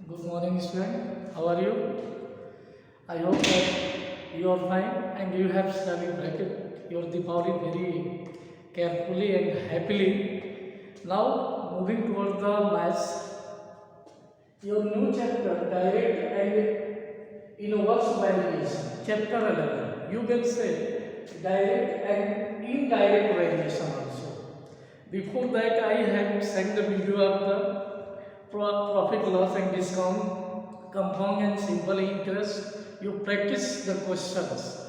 Good morning, student. How are you? I hope that you are fine and you have celebrated your Deepavali very carefully and happily. Now, moving towards the maths, your new chapter, direct and inverse variation, chapter 11. You can say direct and indirect variation also. Before that, I have sent the video of the profit, loss and discount, compound and simple interest. You practice the questions.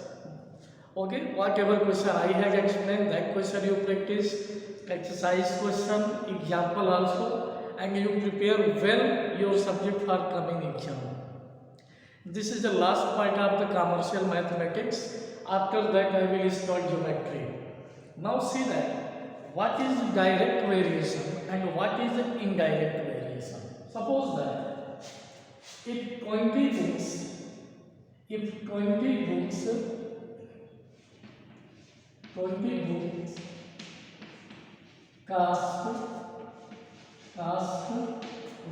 Okay, whatever question I have explained, that question you practice, exercise question, example also, and you prepare well your subject for coming exam. This is the last part of the commercial mathematics. After that, I will start geometry. Now see that what is direct variation and what is indirect variation. Suppose that if 20 books, if 20 books, 20 books cost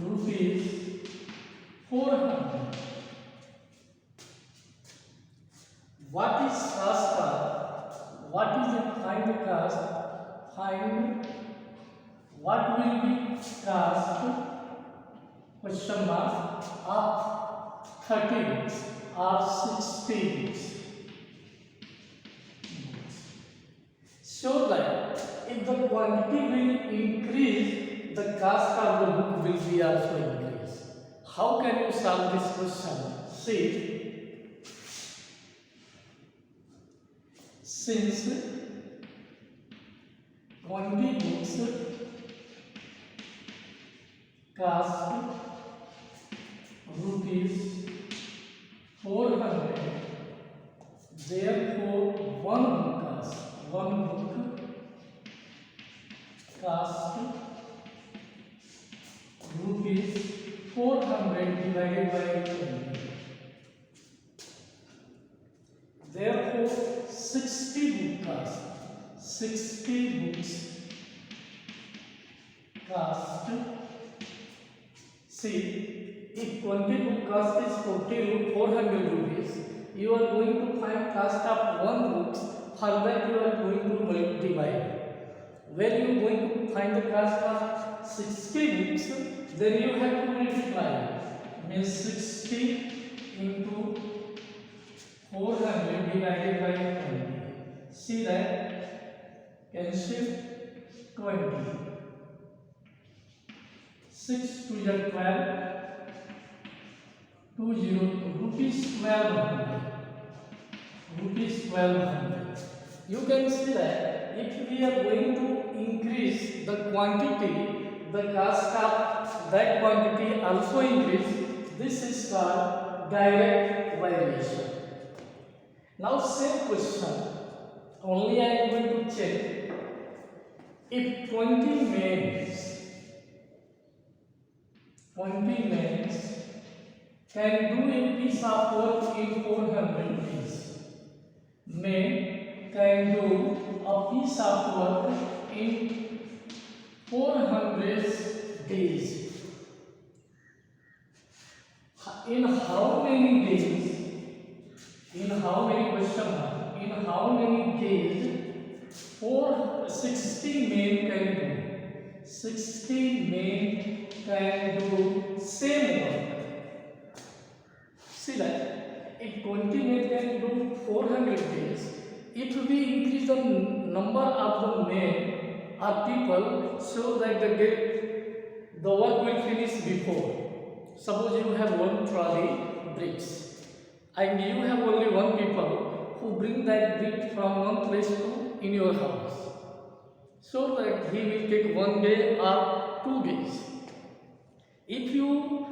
rupees 400. What is cost of? What is it? Find the cost. Find what will be cost? Question mark of 30 books or 60 books. So that if the quantity will increase, the cost of the book will be also increase. How can you solve this question? See, since 20 books cost rupees 400, therefore one book cost rupees 400 divided by 20. Therefore 60 books cost. See, if 20 book cost is 400 rupees, you are going to find cost of one book. For that you are going to multiply. When you are going to find the cost of 60 books, then you have to multiply. Means 60 into 400 divided by 20. See that? Cancel 20. 6 to the 12. 202 rupees 1200. Rupees 1200. You can see that if we are going to increase the quantity, the cost of that quantity also increase. This is called direct variation. Now same question. Only I am going to check if 20 men can do a piece of work in 400 days. Men can do a piece of work in 400 days. In how many days? In how many question mark? In how many days 60 men can do? 60 men can do same work. See that if 20 men can do 400 days, if we increase the number of the men or people so that the work will finish before. Suppose you have one trolley bricks and you have only one people who bring that brick from one place to in your house. So that he will take 1 day or 2 days. If you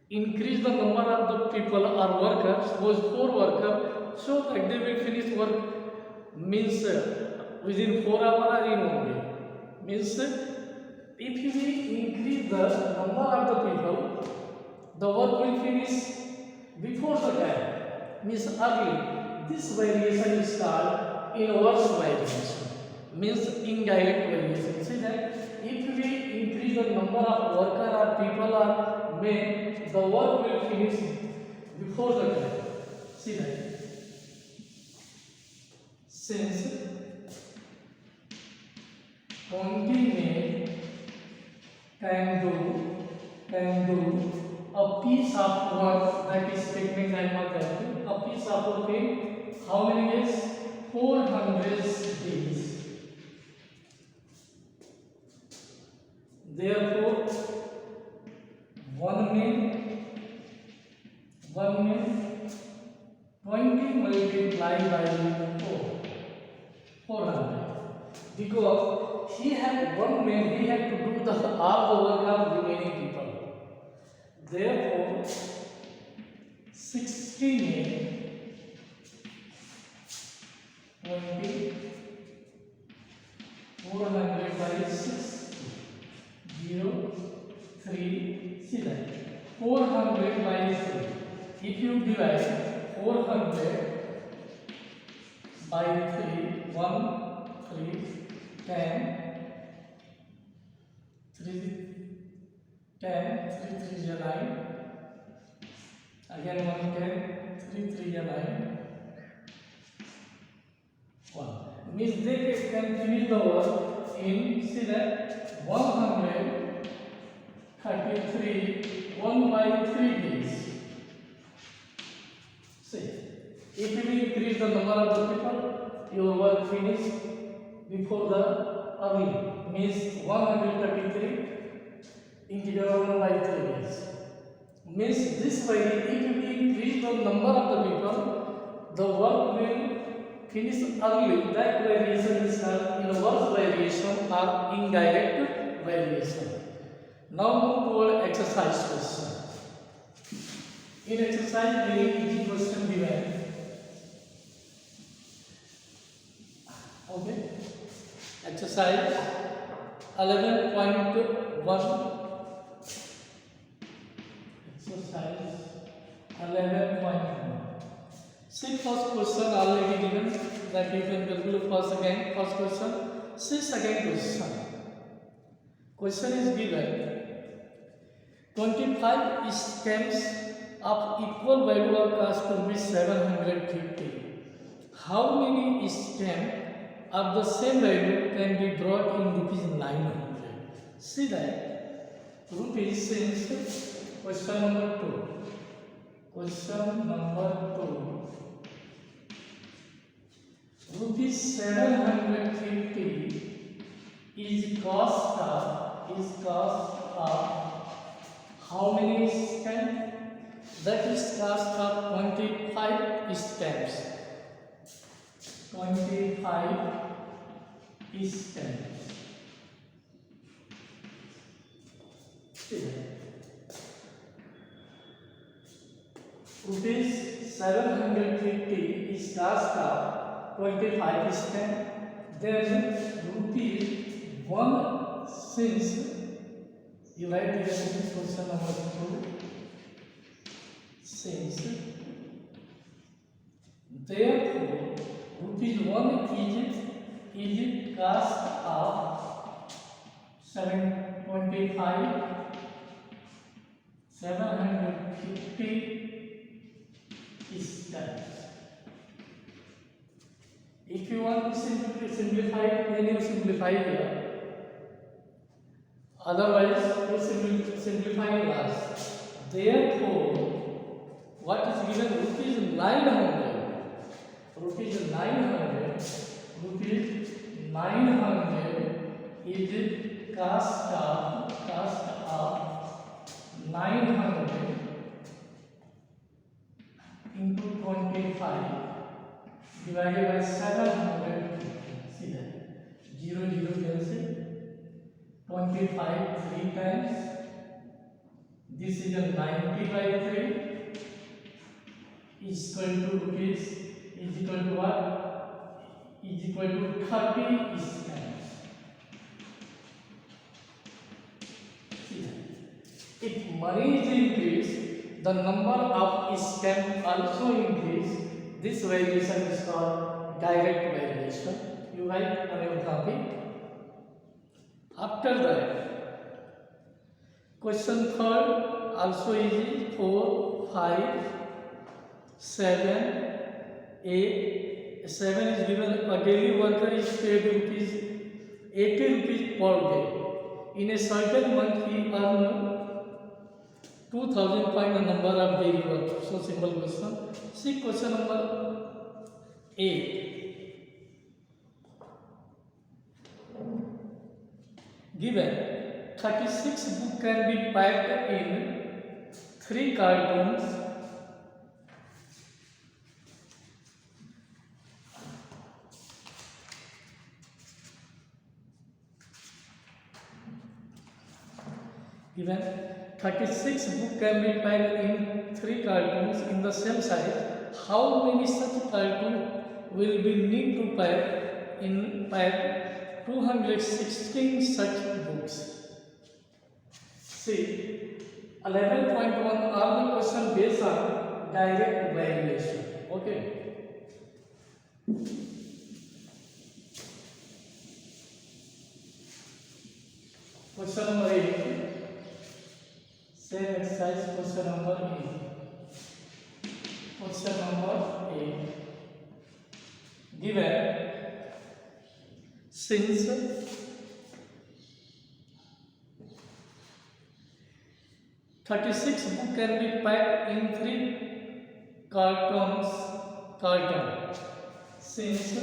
increase the number of the people or workers, suppose 4 workers, so that they will finish work means within 4 hours or in 1 day. Means if we increase the number of the people, the work will finish before the time, means early. This variation is called inverse variation, means indirect variation. See that if we increase the the number of worker or people are made, the work will finish before the time. See that? Since 20 men can do a piece of work, that is statement I am telling. A piece of work in how many days? 400 days. Therefore, one man 20 multiplied by 400, because he had one man, he had to do all the work of remaining people. Therefore, 60 men 20 400 by 6 0 3. See that 400 by 3. If you divide 400 by 3, 1 3 10 3 10 3 3 is 9. Again 1 10 3 3 is 9. 1 means they can finish the work in, see that 133 1 by 3 days. See, if you increase the number of the people, your work finish before the early, means 133 into 1 by 3 days. Means this way, if you increase the number of the people, the work will finish early. That variation is called inverse variation or indirect variation. Now move toward exercise question. In exercise, very easy question given. Okay. Exercise 11.1. Exercise 11.1. See first question already given, that you can calculate first again. First question. See second question. Question is given. 25 stamps of equal value of cost could be 750. How many stamps of the same value can be brought in rupees 900? See that. Rupees since question number 2. Question number 2. Rupees 750 is cost of how many stamps? That is cost of 25 stamps. 25 stamps. Rupees 750 is cost of 25 stamps. Then rupees 1, since you write here question number 2. Since therefore rupees 1 is cost of 750 stamps. If you want to simplify, then you simplify here. Otherwise, you simplify last. Therefore, what is given? Rupees 900. Rupees 900 is cost of 900 into 25 divided by 700. See that 0 0 cancel. 25 3 times. This is a 90 by 3 is equal to rupees is equal to what? Is equal to 30 stamps. See that. If money is increased, the number of stamps also increase. This variation is called direct variation. You write on your copy. After that, Question third also easy. 4, 5, 7, 8. 7 is given a daily worker is paid rupees 80 rupees per day. In a certain month he earned 2000. Find the number of daily work. So simple question. See question number 8. Given 36 books can be packed in 3 cartons. Given 36 books can be packed in 3 cartons in the same size. How many such cartons will be need to pack 216 such books? See, 11.1 are the question based on direct variation. Okay. Question number 8. Same exercise. Question number 8. Question number 8. Given since 36 books can be packed in 3 cartons. Since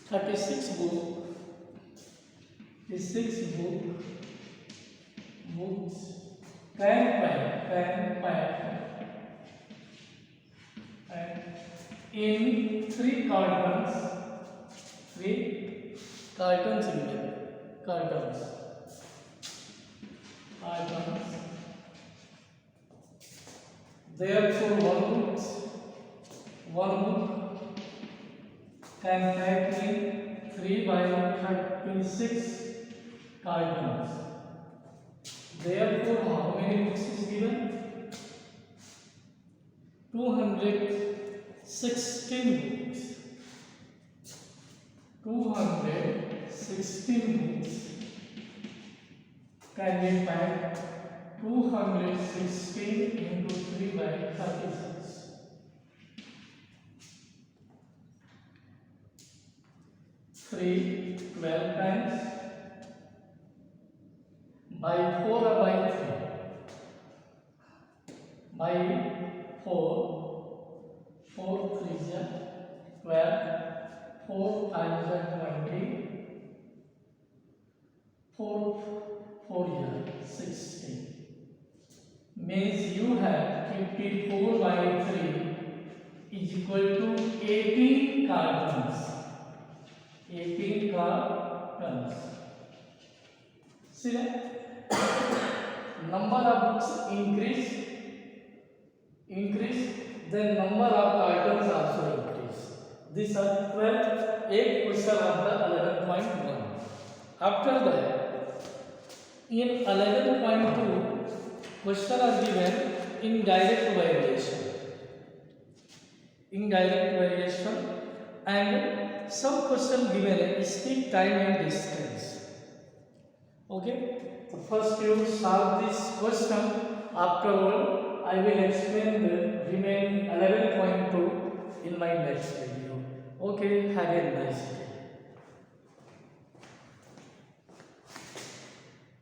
36 books can pack in 3 cartons. 3 cartons given. Cartons. Therefore, one book can pack in 3 by 36 cartons. Therefore, how many books is given? 216 books. 216 books can be packed. 216 into 3 by 36. 3 12 times by 4 or by 3. By 4 3 is 12. 4 times 20. 4 is 16. Means you have 54 by 3 is equal to 18 cartons. 18 cartons. See that? Number of books increase, then number of cartons also increase. These are 8 question of the 11.1. After that, in 11.2, question are given indirect variation. And some question given speak time and distance. Okay. So first you solve this question. Afterward, I will explain the remaining 11.2 in my next video. Okay. Have a nice day.